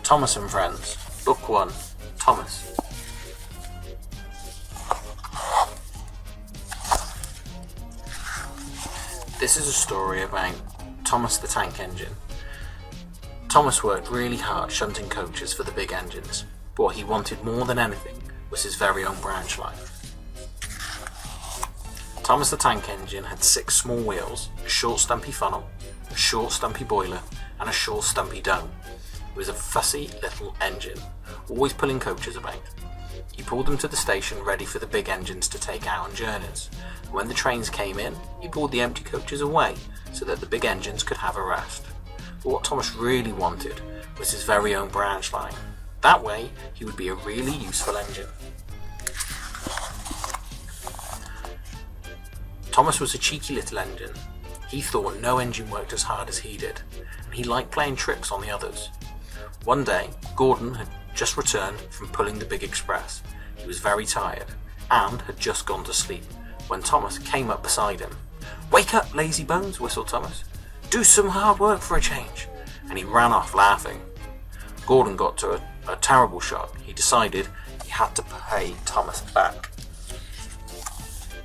Thomas and Friends, Book 1, Thomas. This is a story about Thomas the Tank Engine. Thomas worked really hard shunting coaches for the big engines, but what he wanted more than anything was his very own branch line. Thomas the Tank Engine had 6 small wheels, a short stumpy funnel, a short stumpy boiler, and a short stumpy dome. It was a fussy little engine, always pulling coaches about. He pulled them to the station ready for the big engines to take out on journeys. And when the trains came in, he pulled the empty coaches away so that the big engines could have a rest. But what Thomas really wanted was his very own branch line. That way, he would be a really useful engine. Thomas was a cheeky little engine. He thought no engine worked as hard as he did, and he liked playing tricks on the others. One day, Gordon had just returned from pulling the big express. He was very tired, and had just gone to sleep, when Thomas came up beside him. "Wake up, lazy bones," whistled Thomas. "Do some hard work for a change," and he ran off laughing. Gordon got to a terrible shock. He decided he had to pay Thomas back.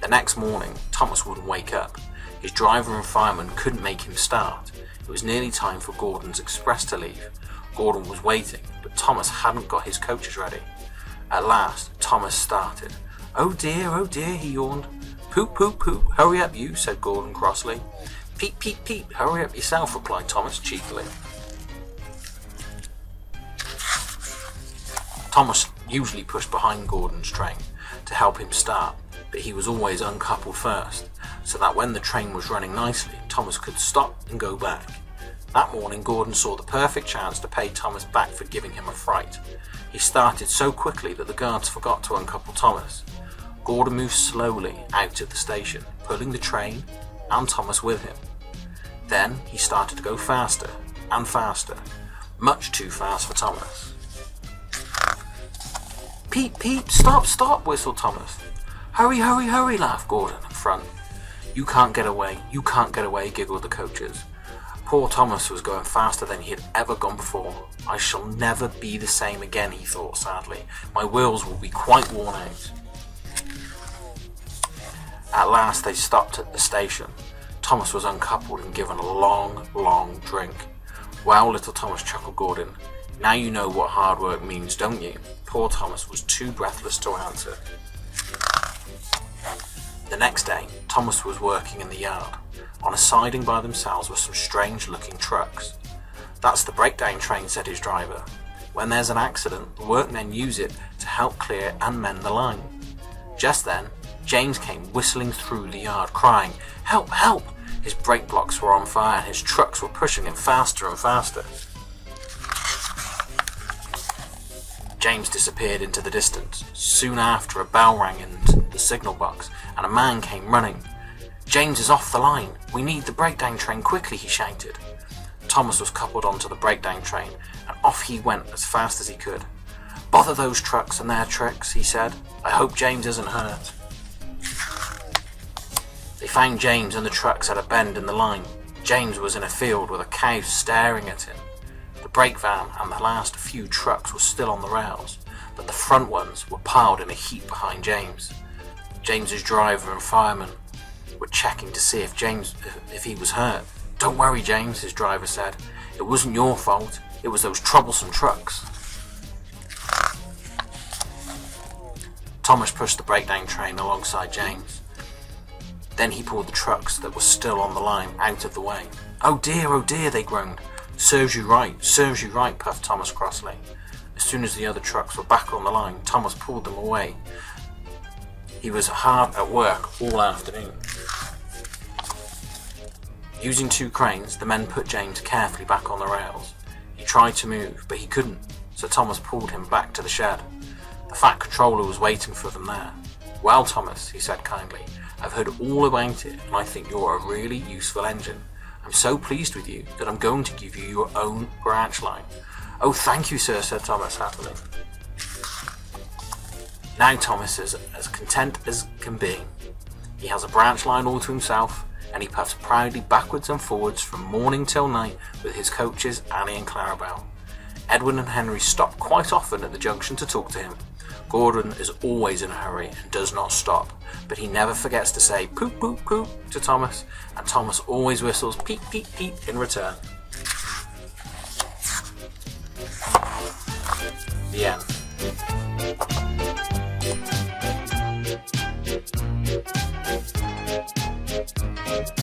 The next morning, Thomas wouldn't wake up. His driver and fireman couldn't make him start. It was nearly time for Gordon's express to leave. Gordon was waiting, but Thomas hadn't got his coaches ready. At last, Thomas started. Oh dear, he yawned. "Poop, poop, poop, hurry up you," said Gordon crossly. "Peep, peep, peep, hurry up yourself," replied Thomas cheekily. Thomas usually pushed behind Gordon's train to help him start, but he was always uncoupled first, so that when the train was running nicely, Thomas could stop and go back. That morning, Gordon saw the perfect chance to pay Thomas back for giving him a fright. He started so quickly that the guards forgot to uncouple Thomas. Gordon moved slowly out of the station, pulling the train and Thomas with him. Then he started to go faster and faster, much too fast for Thomas. "Peep, peep, stop, stop," whistled Thomas. "Hurry, hurry, hurry," laughed Gordon in front. You can't get away, giggled the coaches. Poor Thomas was going faster than he had ever gone before. "I shall never be the same again," he thought sadly. "My wheels will be quite worn out." At last they stopped at the station. Thomas was uncoupled and given a long, long drink. "Well, little Thomas," chuckled Gordon, "now you know what hard work means, don't you?" Poor Thomas was too breathless to answer. The next day, Thomas was working in the yard. On a siding by themselves were some strange-looking trucks. "That's the breakdown train," said his driver. "When there's an accident, the workmen use it to help clear and mend the line." Just then, James came whistling through the yard, crying, "Help, help!" His brake blocks were on fire and his trucks were pushing him faster and faster. James disappeared into the distance. Soon after, a bell rang in the signal box, and a man came running. "James is off the line. We need the breakdown train quickly," he shouted. Thomas was coupled onto the breakdown train, and off he went as fast as he could. "Bother those trucks and their tricks," he said. "I hope James isn't hurt." They found James and the trucks at a bend in the line. James was in a field with a cow staring at him. The brake van and the last few trucks were still on the rails, but the front ones were piled in a heap behind James. James's driver and fireman were checking to see if he was hurt. "Don't worry, James," his driver said. "It wasn't your fault. It was those troublesome trucks." Thomas pushed the breakdown train alongside James. Then he pulled the trucks that were still on the line out of the way. Oh dear, they groaned. Serves you right, puffed Thomas crossly. As soon as the other trucks were back on the line, Thomas pulled them away. He was hard at work all afternoon. Using 2 cranes, the men put James carefully back on the rails. He tried to move, but he couldn't, so Thomas pulled him back to the shed. The fat controller was waiting for them there. "Well, Thomas," he said kindly, "I've heard all about it, and I think you're a really useful engine. I'm so pleased with you that I'm going to give you your own branch line." "Oh, thank you, sir," said Thomas happily. Now Thomas is as content as can be. He has a branch line all to himself, and he puffs proudly backwards and forwards from morning till night with his coaches, Annie and Clarabelle. Edwin and Henry stop quite often at the junction to talk to him. Gordon is always in a hurry and does not stop, but he never forgets to say poop poop poop to Thomas, and Thomas always whistles peep peep peep in return. The end.